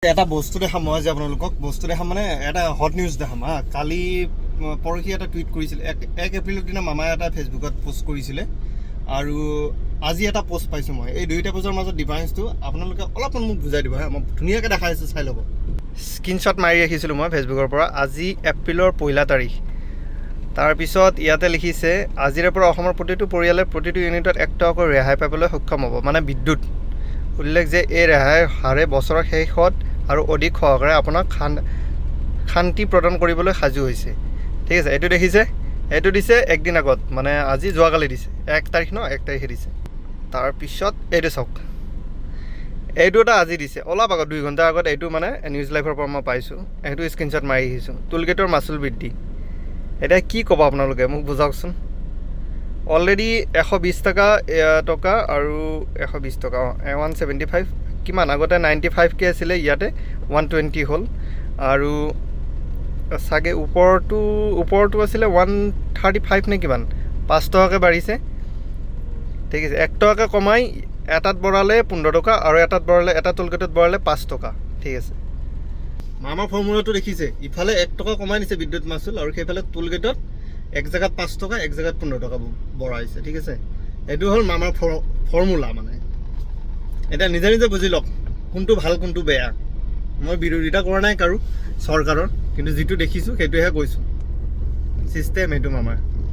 এটা বস্তু দেখাম মই যে আপোনালোকক বস্তু দেখাম মানে এটা হট নিউজ দেখাম হা কালি পৰহি এটা টুইট কৰিছিলে 1 এপ্ৰিলৰ দিনা মামাই এটা ফেচবুকত পোষ্ট কৰিছিলে আৰু আজি এটা পোষ্ট পাইছোঁ মই এই দুইটা পোষ্টৰ মাজত ডিফাৰেন্সটো আপোনালোকে অলপমান মোক বুজাই দিব হা মই ধুনীয়াকৈ দেখাই আছোঁ চাই ল'ব স্ক্ৰীনশ্বট মাৰি ৰাখিছিলোঁ মই ফেচবুকৰ পৰা আজি এপ্ৰিলৰ 1 তাৰিখ তাৰপিছত ইয়াতে লিখিছে আজিৰে পৰা অসমৰ প্ৰতিটো পৰিয়ালে প্ৰতিটো ইউনিটত 1 টকাকৈ ৰেহাই পাবলৈ সক্ষম হ'ব মানে বিদ্যুৎ উল্লেখ যে এই ৰেহাইৰ হাৰে বছৰৰ শেষত আৰু অধিক সহকাৰে আপোনাক শান্তি প্ৰদান কৰিবলৈ সাজু হৈছে ঠিক আছে এইটো দেখিছে এইটো দিছে একদিন আগত মানে আজি যোৱাকালি দিছে 1 তাৰিখ ন 1 তাৰিখে দিছে তাৰপিছত এইটো চাওক এইটো এটা আজি দিছে অলপ আগত 2 ঘণ্টাৰ আগত এইটো মানে নিউজ লাইভৰ পৰা মই পাইছোঁ এইটো স্ক্ৰীনশ্বট মাৰি আহিছোঁ টুলগেটৰ মাচুল বৃদ্ধি এতিয়া কি ক'ব আপোনালোকে মোক বুজাওকচোন অলৰেডি 120 টকা আৰু 120 টকা 175 কিমান আগতে 95K আছিলে ইয়াতে 120 হ'ল আৰু চাগে ওপৰটো আছিলে 135 নে কিমান 5 টকাকৈ বাঢ়িছে ঠিক আছে 1 টকাকৈ কমাই এটাত বঢ়ালে 15 টকা আৰু এটাত বঢ়ালে এটা টুলগেটত বঢ়ালে 5 টকা ঠিক আছে মামাৰ ফৰ্মুলাটো দেখিছে ইফালে 1 টকা কমাই দিছে বিদ্যুৎ মাচুল আৰু সেইফালে টুলগেটত এক জায়গাত 5 টকা এক জায়গাত 15 টকা বঢ়াইছে ঠিক আছে এইটো হ'ল মামাৰ ফৰ্মুলা মানে এটা নিজে নিজে বুজি লওক কোনটো ভাল কোনটো বেয়া মই বিৰোধিতা কৰা নাই কাৰো চৰকাৰৰ কিন্তু যিটো দেখিছোঁ সেইটোহে কৈছোঁ চিষ্টেম এইটো মামাৰ